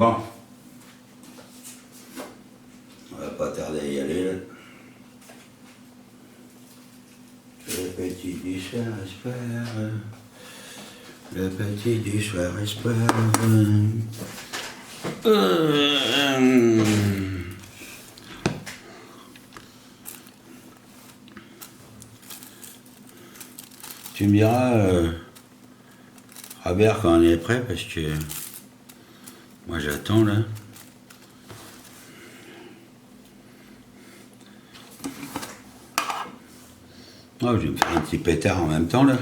Bon. On va pas tarder à y aller là. Le petit du soir espère. Le petit du soir espère. Tu me diras, Robert, quand on est prêt, parce que moi j'attends là. Oh, je vais me faire un petit pétard en même temps là.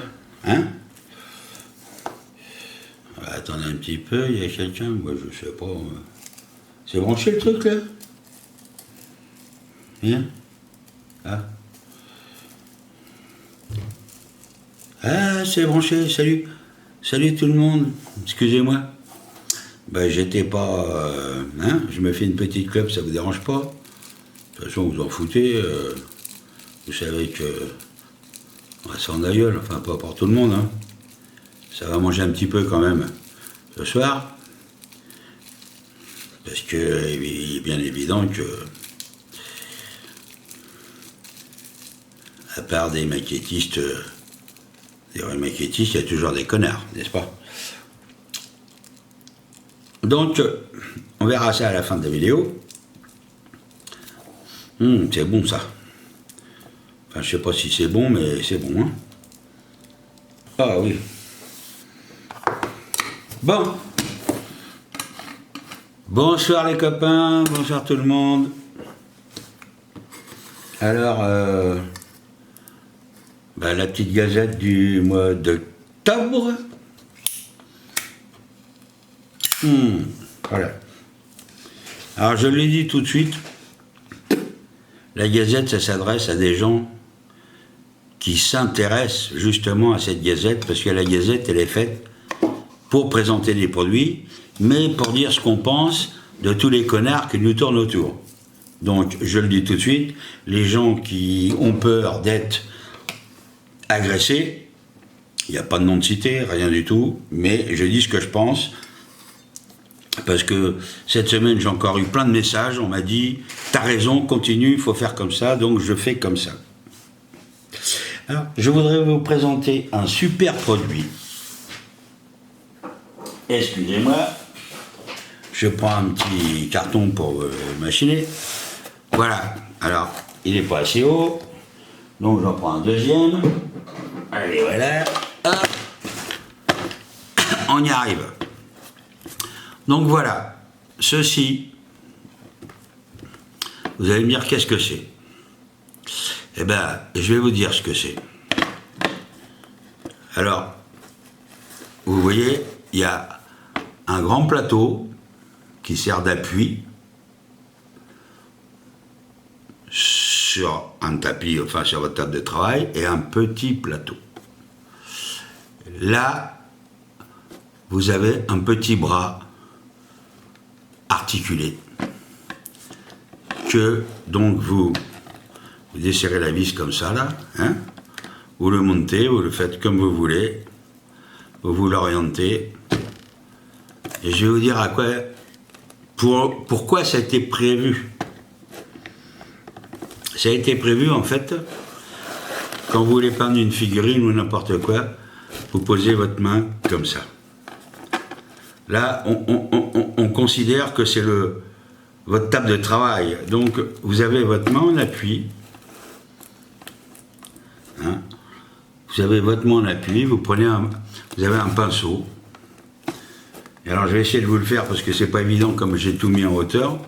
Hein? On va attendre un petit peu, il y a quelqu'un, moi je sais pas. C'est branché le truc là? Bien? Ah. Ah, c'est branché, salut. Salut tout le monde, excusez-moi. Ben j'étais pas... hein, je me fais une petite clope, ça vous dérange pas? De toute façon, vous en foutez. Vous savez que... on va s'en gueule, enfin pas pour tout le monde. Hein. Ça va manger un petit peu quand même ce soir. Parce que il est bien évident que... à part des maquettistes... des vrais maquettistes, il y a toujours des connards, n'est-ce pas? Donc, on verra ça à la fin de la vidéo. C'est bon ça. Enfin, je sais pas si c'est bon, mais c'est bon. Hein. Ah oui. Bon. Bonsoir les copains, bonsoir tout le monde. Alors, la petite gazette du mois d'octobre. Voilà. Alors je l'ai dit tout de suite, la gazette, ça s'adresse à des gens qui s'intéressent justement à cette gazette, parce que la gazette, elle est faite pour présenter des produits, mais pour dire ce qu'on pense de tous les connards qui nous tournent autour. Donc, je le dis tout de suite, les gens qui ont peur d'être agressés, il n'y a pas de nom de cité, rien du tout, mais je dis ce que je pense, parce que cette semaine, j'ai encore eu plein de messages, on m'a dit « T'as raison, continue, il faut faire comme ça », donc je fais comme ça. Alors, je voudrais vous présenter un super produit. Excusez-moi, je prends un petit carton pour machiner. Voilà, alors, il n'est pas assez haut, donc j'en prends un deuxième. Allez, voilà, hop, on y arrive. Donc voilà, ceci, vous allez me dire qu'est-ce que c'est? Eh bien, je vais vous dire ce que c'est. Alors, vous voyez, il y a un grand plateau qui sert d'appui sur un tapis, enfin sur votre table de travail, et un petit plateau. Là, vous avez un petit bras articulé que donc vous desserrez la vis comme ça là, hein, vous le montez, vous le faites comme vous voulez, vous l'orientez, et je vais vous dire à quoi, pourquoi ça a été prévu. Ça a été prévu en fait, quand vous voulez peindre une figurine ou n'importe quoi, vous posez votre main comme ça. Là, on considère que c'est votre table de travail. Donc, vous avez votre main en appui. Hein, vous avez votre main en appui, vous avez un pinceau. Et alors, je vais essayer de vous le faire parce que c'est pas évident comme j'ai tout mis en hauteur.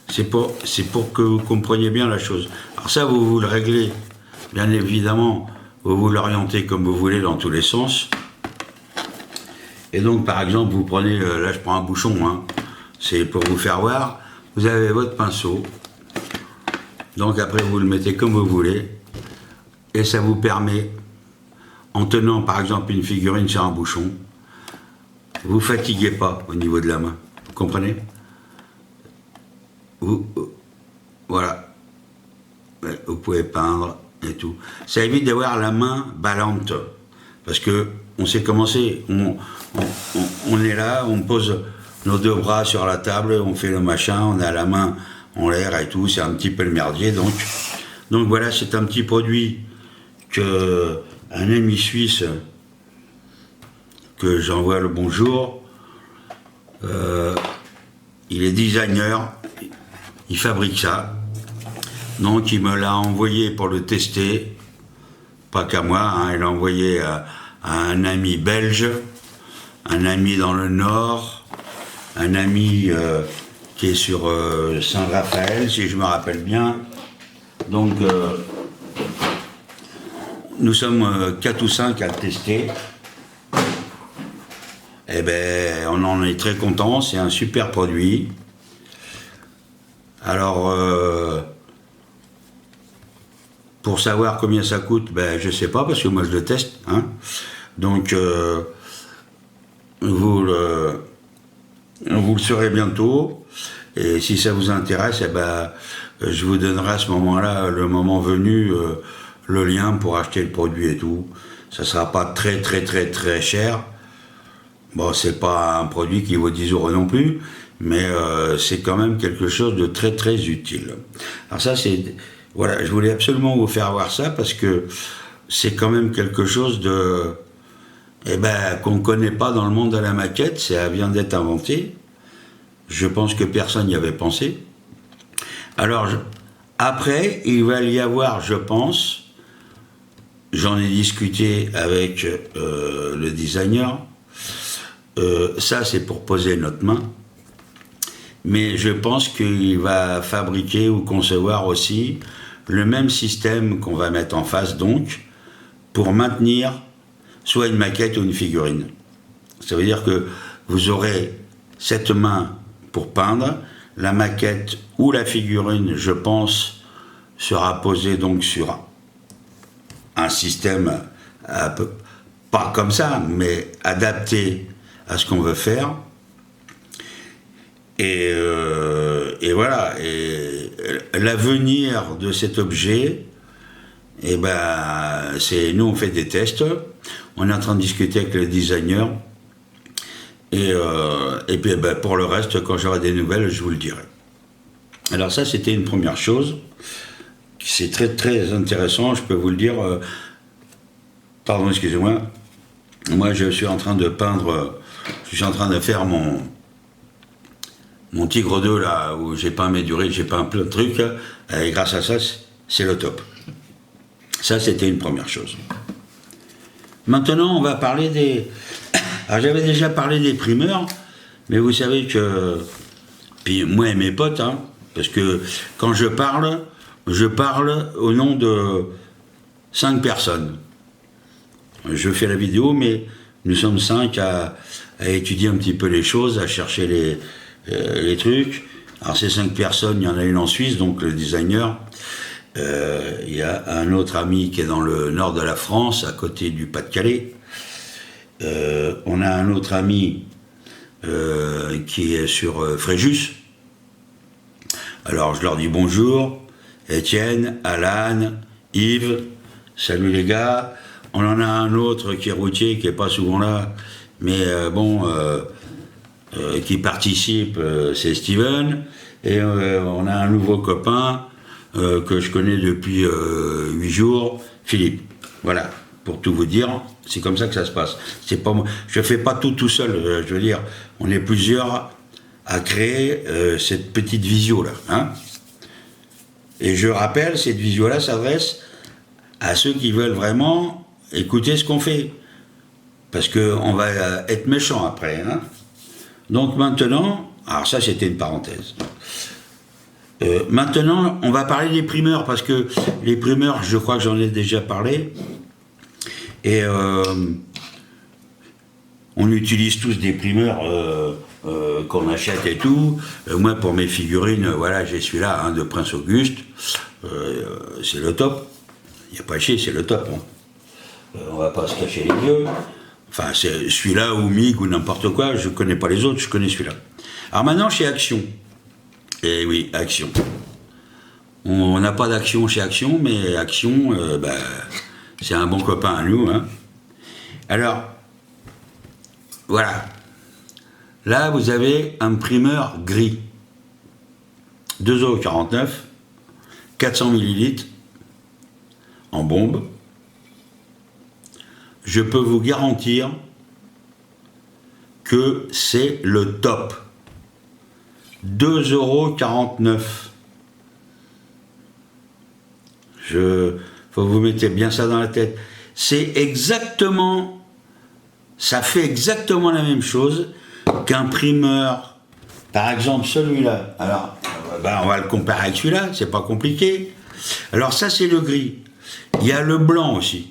C'est pour que vous compreniez bien la chose. Alors ça, vous le réglez, bien évidemment, vous l'orientez comme vous voulez dans tous les sens. Et donc, par exemple, vous prenez, là je prends un bouchon, hein, c'est pour vous faire voir, vous avez votre pinceau, donc après vous le mettez comme vous voulez, et ça vous permet, en tenant par exemple une figurine sur un bouchon, vous ne fatiguez pas au niveau de la main, vous comprenez? Voilà, vous pouvez peindre et tout. Ça évite d'avoir la main ballante, parce que on sait comment c'est, on est là, on pose nos deux bras sur la table, on fait le machin, on a la main en l'air et tout, c'est un petit peu le merdier. Donc voilà, c'est un petit produit que un ami suisse que j'envoie le bonjour, il est designer, il fabrique ça. Donc il me l'a envoyé pour le tester, pas qu'à moi, hein, il l'a envoyé à un ami belge, un ami dans le Nord, un ami qui est sur Saint-Raphaël, si je me rappelle bien. Donc nous sommes 4 ou 5 à le tester. Eh ben, on en est très content, c'est un super produit. Alors, pour savoir combien ça coûte, ben, je sais pas, parce que moi je le teste. Hein. Donc, vous le saurez bientôt. Et si ça vous intéresse, eh ben, je vous donnerai à ce moment-là, le moment venu, le lien pour acheter le produit et tout. Ça sera pas très très très très cher. Bon, c'est pas un produit qui vaut 10 € non plus, mais c'est quand même quelque chose de très très utile. Alors ça, c'est... Voilà, je voulais absolument vous faire voir ça, parce que c'est quand même quelque chose de... Eh ben, qu'on ne connaît pas dans le monde de la maquette, ça vient d'être inventé. Je pense que personne n'y avait pensé. Alors, après, il va y avoir, je pense, j'en ai discuté avec le designer, ça c'est pour poser notre main, mais je pense qu'il va fabriquer ou concevoir aussi le même système qu'on va mettre en face, donc, pour maintenir soit une maquette ou une figurine. Ça veut dire que vous aurez cette main pour peindre, la maquette ou la figurine, je pense, sera posée donc sur un système un peu, pas comme ça, mais adapté à ce qu'on veut faire. Et voilà. Et l'avenir de cet objet, eh ben, c'est nous on fait des tests. On est en train de discuter avec le designer. Et puis ben, pour le reste, quand j'aurai des nouvelles, je vous le dirai. Alors ça, c'était une première chose. C'est très très intéressant. Je peux vous le dire. Pardon, excusez-moi. Moi, je suis en train de peindre. Je suis en train de faire mon Tigre 2 là, où j'ai peint mes durées, j'ai peint plein de trucs, et grâce à ça, c'est le top. Ça, c'était une première chose. Maintenant, on va parler des... Alors, j'avais déjà parlé des primeurs, mais vous savez que... Puis moi et mes potes, hein, parce que quand je parle au nom de 5 personnes. Je fais la vidéo, mais nous sommes 5 à étudier un petit peu les choses, à chercher les trucs. Alors ces 5 personnes, il y en a une en Suisse, donc le designer. Il y a un autre ami qui est dans le nord de la France, à côté du Pas-de-Calais. On a un autre ami qui est sur Fréjus. Alors je leur dis bonjour, Étienne, Alan, Yves, salut les gars. On en a un autre qui est routier, qui n'est pas souvent là, mais qui participe, c'est Steven. Et on a un nouveau copain que je connais depuis 8 jours, Philippe. Voilà, pour tout vous dire, c'est comme ça que ça se passe. C'est pas moi, je ne fais pas tout seul, je veux dire, on est plusieurs à créer cette petite visio-là. Hein. Et je rappelle, cette visio-là s'adresse à ceux qui veulent vraiment écouter ce qu'on fait. Parce qu'on va être méchant après. Hein. Donc maintenant, alors ça c'était une parenthèse. Maintenant, on va parler des primeurs, parce que les primeurs, je crois que j'en ai déjà parlé. Et on utilise tous des primeurs qu'on achète et tout. Moi, pour mes figurines, voilà, j'ai celui-là, hein, de Prince Auguste. C'est le top. Il n'y a pas à chier, c'est le top. Hein. On va pas se cacher les yeux. Enfin, c'est celui-là ou MIG ou n'importe quoi, je connais pas les autres, je connais celui-là. Alors maintenant, chez Action. Eh oui, Action. On n'a pas d'Action chez Action, mais Action, c'est un bon copain à nous. Hein. Alors, voilà. Là, vous avez un primeur gris. 2,49 €, 400 ml en bombe. Je peux vous garantir que c'est le top. 2,49 €. Faut que vous mettez bien ça dans la tête. C'est exactement, ça fait exactement la même chose qu'un primeur. Par exemple, celui-là. Alors, on va le comparer avec celui-là, c'est pas compliqué. Alors ça, c'est le gris. Il y a le blanc aussi.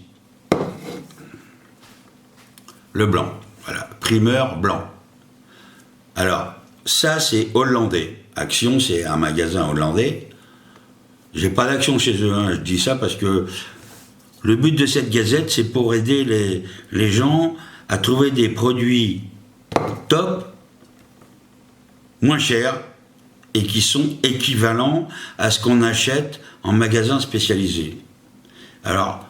Le blanc, voilà, primeur blanc. Alors, ça, c'est hollandais. Action, c'est un magasin hollandais. J'ai pas d'action chez eux, hein. Je dis ça parce que le but de cette gazette, c'est pour aider les gens à trouver des produits top, moins chers, et qui sont équivalents à ce qu'on achète en magasin spécialisé. Alors,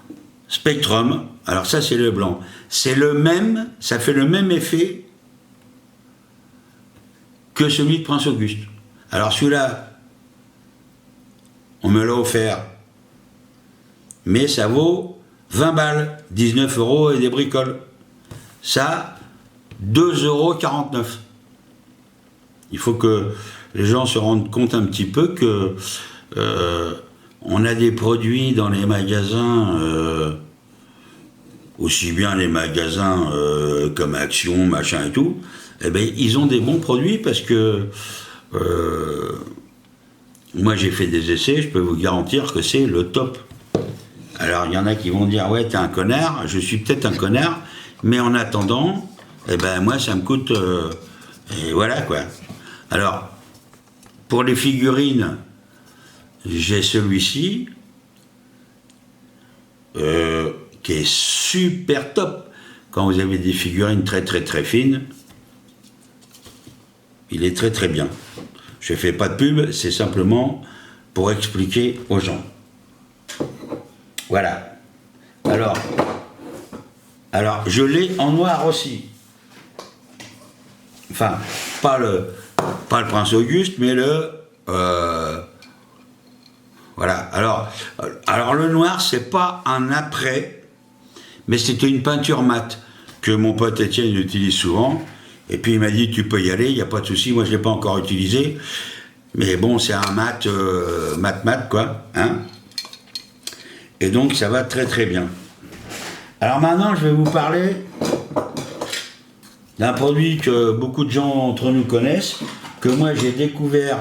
Spectrum, alors ça c'est le blanc, c'est le même, ça fait le même effet que celui de Prince Auguste. Alors celui-là, on me l'a offert, mais ça vaut 20 balles, 19 € et des bricoles. Ça, 2,49 €. Il faut que les gens se rendent compte un petit peu que on a des produits dans les magasins, aussi bien les magasins comme Action, machin et tout, eh bien, ils ont des bons produits parce que moi j'ai fait des essais, je peux vous garantir que c'est le top. Alors il y en a qui vont dire ouais t'es un connard, je suis peut-être un connard, mais en attendant, eh ben moi ça me coûte et voilà quoi. Alors pour les figurines, j'ai celui-ci qui est super top. Quand vous avez des figurines très très très fines, il est très très bien. Je ne fais pas de pub, c'est simplement pour expliquer aux gens. Voilà. Alors je l'ai en noir aussi. Enfin, pas le Prince Auguste, mais le... voilà. Alors le noir, c'est pas un après, mais c'était une peinture mate que mon pote Étienne utilise souvent. Et puis il m'a dit, tu peux y aller, il n'y a pas de souci. Moi, je ne l'ai pas encore utilisé. Mais bon, c'est un mat, mat, quoi. Hein, et donc, ça va très très bien. Alors maintenant, je vais vous parler d'un produit que beaucoup de gens entre nous connaissent, que moi j'ai découvert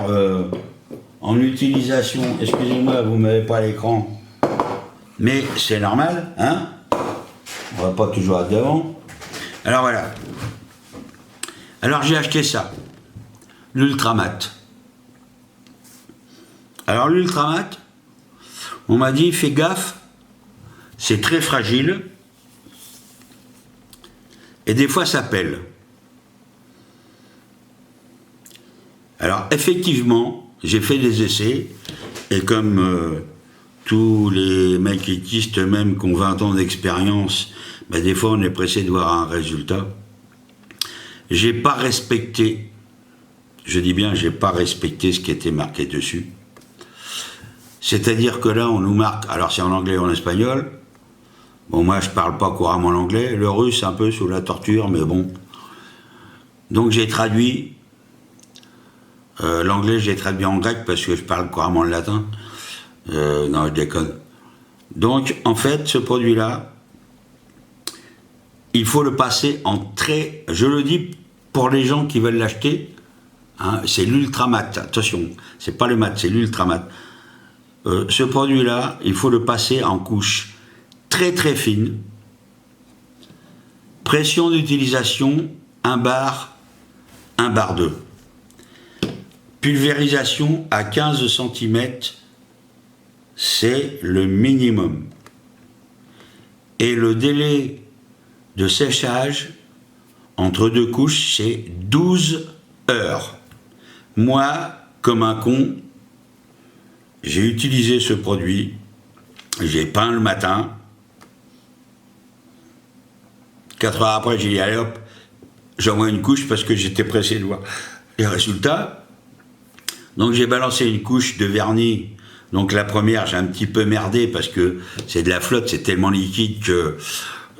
en utilisation. Excusez-moi, vous ne m'avez pas à l'écran, mais c'est normal, hein. On va pas toujours être devant. Alors voilà. Alors j'ai acheté ça, l'Ultramat. Alors l'Ultramat, on m'a dit fais gaffe, c'est très fragile et des fois ça pèle. Alors effectivement, j'ai fait des essais et comme tous les maquettistes même qui ont 20 ans d'expérience, ben des fois on est pressé de voir un résultat. J'ai pas respecté, je dis bien j'ai pas respecté ce qui était marqué dessus. C'est-à-dire que là on nous marque, alors c'est en anglais et en espagnol, bon moi je parle pas couramment l'anglais, le russe un peu sous la torture mais bon. Donc j'ai traduit, l'anglais j'ai traduit en grec parce que je parle couramment le latin, non je déconne. Donc en fait ce produit là, il faut le passer en très... Je le dis pour les gens qui veulent l'acheter, hein, c'est l'Ultramat. Attention, c'est pas le mat, c'est l'Ultramat. Ce produit-là, il faut le passer en couche très très fine. Pression d'utilisation, 1 bar, 1 bar 2. Pulvérisation à 15 cm, c'est le minimum. Et le délai de séchage entre deux couches, c'est 12 heures. Moi, comme un con, j'ai utilisé ce produit, j'ai peint le matin, 4 heures après, j'ai dit allez hop, j'envoie une couche parce que j'étais pressé de voir les résultats. Donc j'ai balancé une couche de vernis. Donc la première, j'ai un petit peu merdé parce que c'est de la flotte, c'est tellement liquide que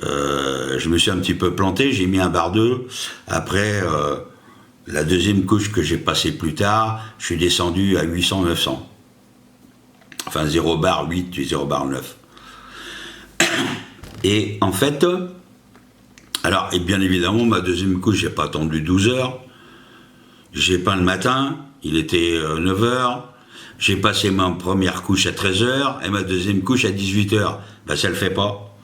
je me suis un petit peu planté. J'ai mis un bar 2. Après, la deuxième couche que j'ai passée plus tard, je suis descendu à 800-900. Enfin 0 bar 8 et 0 bar 9. Et en fait, alors, et bien évidemment, ma deuxième couche, j'ai pas attendu 12 heures. J'ai peint le matin, il était 9 heures. J'ai passé ma première couche à 13 heures et ma deuxième couche à 18 heures. Ben, ça le fait pas.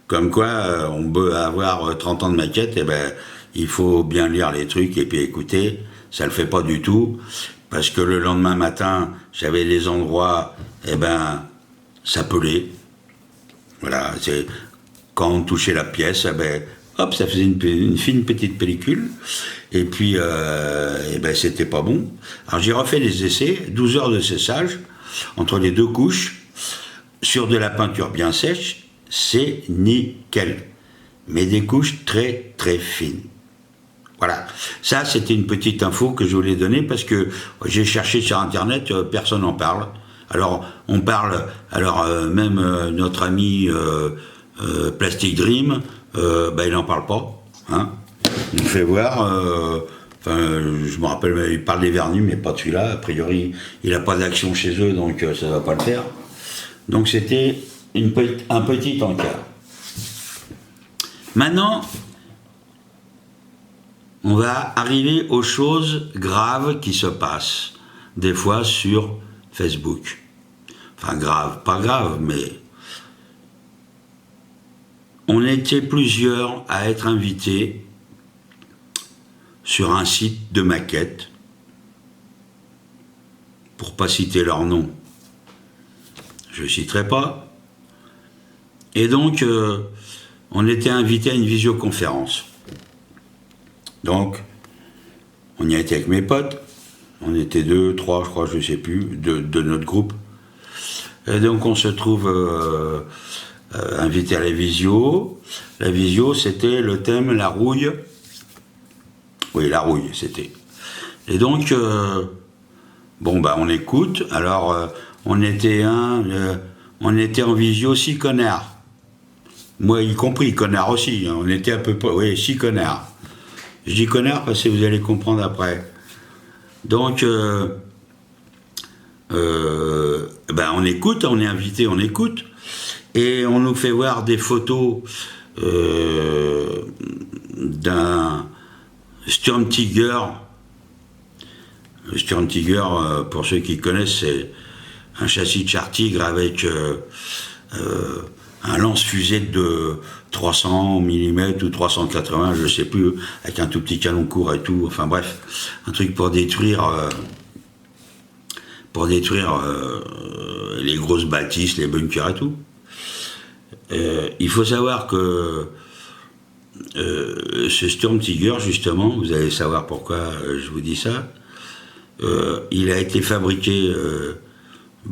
Comme quoi, on peut avoir 30 ans de maquette, et ben, il faut bien lire les trucs et puis écouter. Ça le fait pas du tout. Parce que le lendemain matin, j'avais des endroits, et ben, ça pelait. Voilà, c'est quand on touchait la pièce, eh ben, hop, ça faisait une fine petite pellicule. Et puis, eh ben, c'était pas bon. Alors j'ai refait les essais, 12 heures de séchage entre les deux couches sur de la peinture bien sèche, c'est nickel. Mais des couches très très fines. Voilà, ça c'était une petite info que je voulais donner parce que j'ai cherché sur internet, personne n'en parle. Alors on parle, alors même notre ami Plastic Dream, ben, il n'en parle pas. Hein. Il nous fait voir, je me rappelle, il parle des vernis, mais pas de celui-là. A priori, il n'a pas d'action chez eux, donc ça ne va pas le faire. Donc c'était un petit encart. Maintenant, on va arriver aux choses graves qui se passent, des fois sur Facebook. Enfin, grave, pas grave, mais on était plusieurs à être invités sur un site de maquette, pour pas citer leur nom, je ne citerai pas, et donc on était invités à une visioconférence. Donc, on y a été avec mes potes, on était 2, 3, je crois, je ne sais plus, de notre groupe, et donc on se trouve invité à la visio. La visio, c'était le thème la rouille. Oui, la rouille, c'était. Et donc, bon, bah, on écoute. Alors, on était en visio 6 connards. Moi, y compris, connards aussi. Hein. On était à peu près, oui, 6 connards. Je dis connards parce que vous allez comprendre après. Donc, ben, on écoute, on est invité, on écoute. Et on nous fait voir des photos d'un Sturm Tiger. Le Sturm Tiger, pour ceux qui connaissent, c'est un châssis de char Tigre avec un lance-fusée de 300 mm ou 380, je sais plus, avec un tout petit canon court et tout. Enfin bref, un truc pour détruire les grosses bâtisses, les bunkers et tout. Il faut savoir que ce Sturm Tiger, justement, vous allez savoir pourquoi je vous dis ça, il a été fabriqué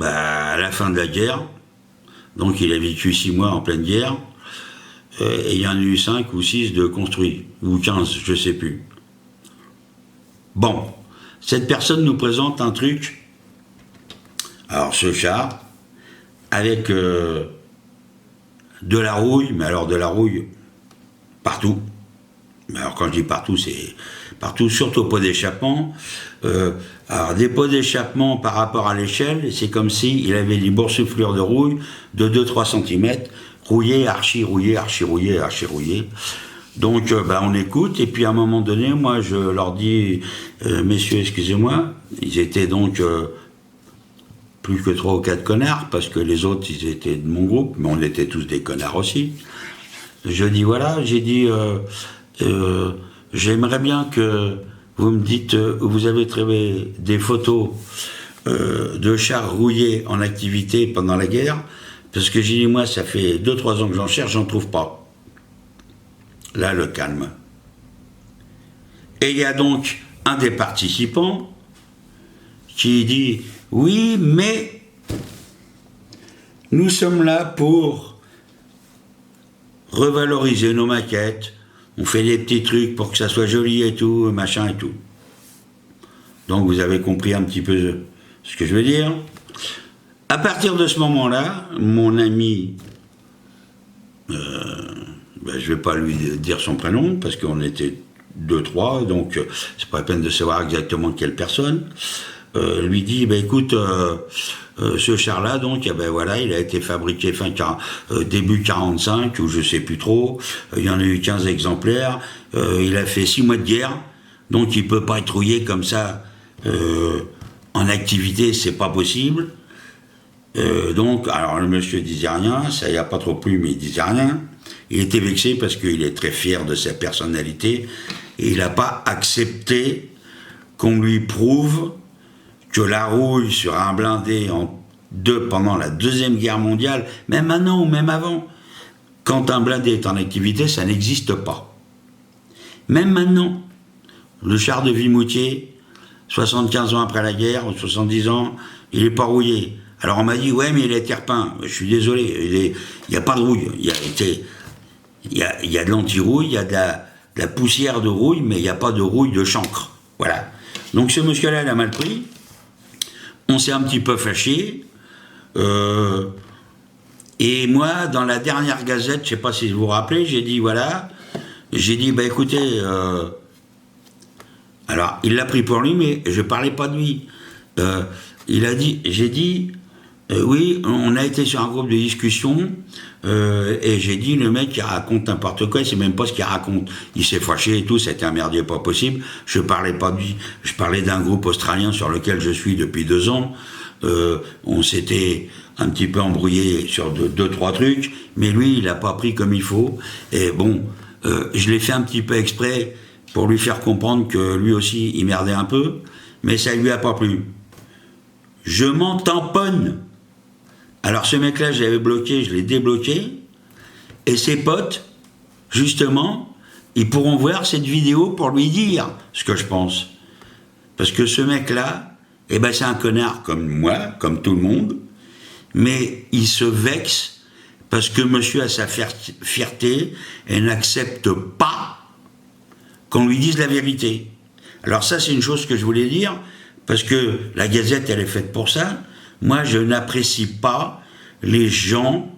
à la fin de la guerre, donc il a vécu 6 mois en pleine guerre, et il y en a eu 5 ou 6 de construits, ou 15, je ne sais plus. Bon, cette personne nous présente un truc, alors ce char, avec de la rouille, mais alors de la rouille partout. Mais alors quand je dis partout, c'est partout, surtout au pot d'échappement. Alors des pots d'échappement par rapport à l'échelle, c'est comme s'il avait des boursouflures de rouille de 2-3 cm, rouillé, archi rouillé, archi rouillé, archi rouillé. Donc on écoute, et puis à un moment donné, moi je leur dis, messieurs, excusez-moi, ils étaient donc plus que 3 ou 4 connards, parce que les autres, ils étaient de mon groupe, mais on était tous des connards aussi. Je dis, voilà, j'ai dit, j'aimerais bien que vous me dites, vous avez trouvé des photos de chars rouillés en activité pendant la guerre, parce que j'ai dit, moi, ça fait 2-3 ans que j'en cherche, j'en trouve pas. Là, le calme. Et il y a donc un des participants qui dit, oui, mais nous sommes là pour revaloriser nos maquettes, on fait des petits trucs pour que ça soit joli et tout, machin et tout. Donc vous avez compris un petit peu ce que je veux dire. À partir de ce moment-là, mon ami, je ne vais pas lui dire son prénom, parce qu'on était 2-3, donc c'est pas la peine de savoir exactement quelle personne, lui dit, écoute, ce char-là, donc, voilà, il a été fabriqué début 45, ou je sais plus trop, il y en a eu 15 exemplaires, il a fait 6 mois de guerre, donc il peut pas être rouillé comme ça en activité, c'est pas possible. Donc, alors le monsieur disait rien, ça y a pas trop plu, mais il disait rien. Il était vexé parce qu'il est très fier de sa personnalité et il n'a pas accepté qu'on lui prouve que la rouille sur un blindé pendant la Deuxième Guerre mondiale, même maintenant ou même avant, quand un blindé est en activité, ça n'existe pas. Même maintenant, le char de Vimoutier, 75 ans après la guerre, ou 70 ans, il n'est pas rouillé. Alors on m'a dit, ouais, mais il a été repeint. Je suis désolé, il n'y a pas de rouille. Il y a de l'anti-rouille, il y a de la poussière de rouille, mais il n'y a pas de rouille de chancre. Voilà. Donc ce monsieur-là, il a mal pris. On s'est un petit peu fâché. Et moi, dans la dernière gazette, je ne sais pas si vous vous rappelez, j'ai dit, écoutez, alors il l'a pris pour lui, mais je ne parlais pas de lui. J'ai dit, oui, on a été sur un groupe de discussion, et j'ai dit, le mec, il raconte n'importe quoi, il sait même pas ce qu'il raconte. Il s'est fâché et tout, c'était un merdier pas possible. Je parlais pas de lui, je parlais d'un groupe australien sur lequel je suis depuis 2 ans. On s'était un petit peu embrouillé sur 2-3 trucs, mais lui, il a pas pris comme il faut. Et bon, je l'ai fait un petit peu exprès pour lui faire comprendre que lui aussi, il merdait un peu, mais ça lui a pas plu. Je m'en tamponne. Alors ce mec-là, je l'avais bloqué, je l'ai débloqué, et ses potes, justement, ils pourront voir cette vidéo pour lui dire ce que je pense. Parce que ce mec-là, c'est un connard comme moi, comme tout le monde, mais il se vexe parce que monsieur a sa fierté et n'accepte pas qu'on lui dise la vérité. Alors ça, c'est une chose que je voulais dire, parce que la Gazette, elle est faite pour ça. Moi, je n'apprécie pas les gens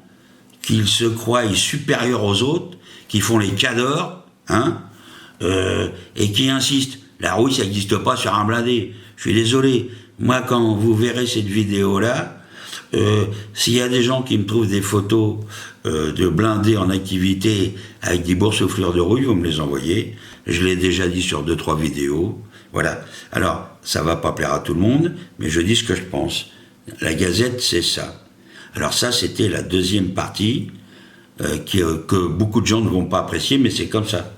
qui se croient supérieurs aux autres, qui font les cadors, et qui insistent. La rouille, ça n'existe pas sur un blindé. Je suis désolé. Moi, quand vous verrez cette vidéo-là, s'il y a des gens qui me trouvent des photos de blindés en activité avec des boursouflures de rouille, vous me les envoyez. Je l'ai déjà dit sur 2-3 vidéos. Voilà. Alors, ça va pas plaire à tout le monde, mais je dis ce que je pense. La Gazette, c'est ça. Alors ça, c'était la deuxième partie que beaucoup de gens ne vont pas apprécier, mais c'est comme ça.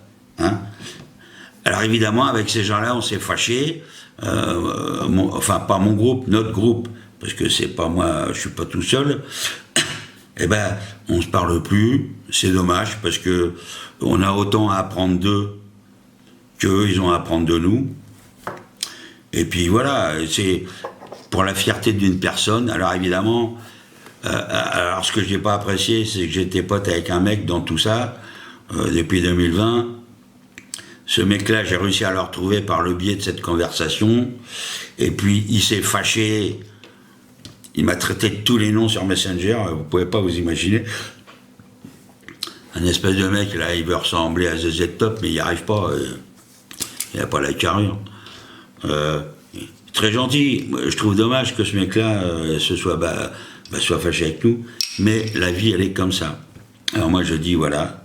Alors évidemment, avec ces gens-là, on s'est fâchés. Pas mon groupe, notre groupe, parce que c'est pas moi, je suis pas tout seul. On se parle plus. C'est dommage, parce que on a autant à apprendre d'eux qu'eux, ils ont à apprendre de nous. Et puis voilà, c'est pour la fierté d'une personne. Alors évidemment, alors ce que je n'ai pas apprécié, c'est que j'étais pote avec un mec dans tout ça, depuis 2020. Ce mec-là, j'ai réussi à le retrouver par le biais de cette conversation. Et puis, il s'est fâché. Il m'a traité de tous les noms sur Messenger, vous ne pouvez pas vous imaginer. Un espèce de mec, là, il veut ressembler à ZZ Top, mais il n'y arrive pas. Il n'a pas la carrure. Très gentil. Je trouve dommage que ce mec-là soit fâché avec nous. Mais la vie, elle est comme ça. Alors moi, je dis, voilà.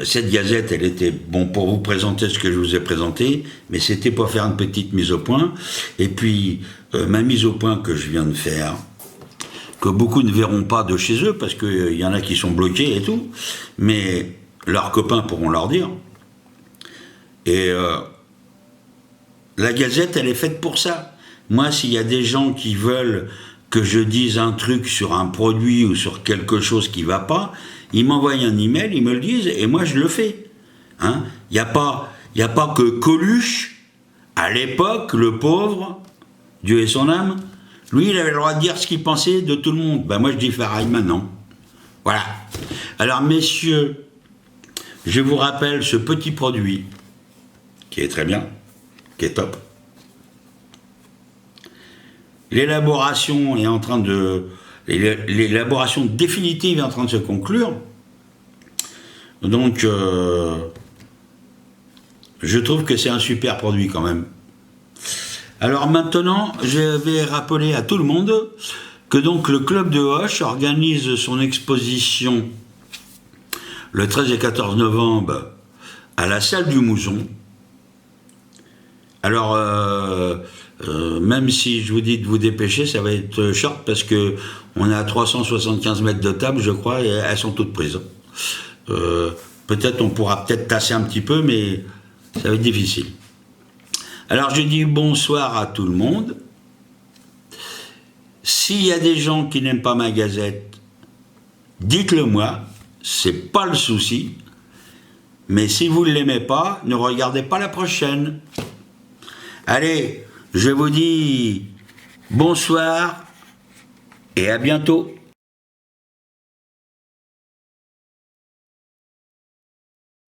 Cette Gazette, elle était pour vous présenter ce que je vous ai présenté, mais c'était pour faire une petite mise au point. Et puis, ma mise au point que je viens de faire, que beaucoup ne verront pas de chez eux, parce qu'il y en a qui sont bloqués et tout, mais leurs copains pourront leur dire. Et la Gazette, elle est faite pour ça. Moi, s'il y a des gens qui veulent que je dise un truc sur un produit ou sur quelque chose qui ne va pas, ils m'envoient un email, ils me le disent, et moi je le fais. Il n'y a pas que Coluche, à l'époque, le pauvre, Dieu ait son âme, lui il avait le droit de dire ce qu'il pensait de tout le monde. Moi je dis pareil maintenant. Voilà. Alors messieurs, je vous rappelle ce petit produit qui est très bien, qui est top. L'élaboration est en train de... L'élaboration définitive est en train de se conclure. Donc, je trouve que c'est un super produit quand même. Alors maintenant, je vais rappeler à tout le monde que donc le Club de Hoche organise son exposition le 13 et 14 novembre à la salle du Mouzon. Alors, même si je vous dis de vous dépêcher, ça va être short parce que on est à 375 mètres de table, je crois, et elles sont toutes prises. Peut-être on pourra peut-être tasser un petit peu, mais ça va être difficile. Alors je dis bonsoir à tout le monde. S'il y a des gens qui n'aiment pas ma gazette, dites-le moi, c'est pas le souci. Mais si vous ne l'aimez pas, ne regardez pas la prochaine. Allez, je vous dis bonsoir et à bientôt.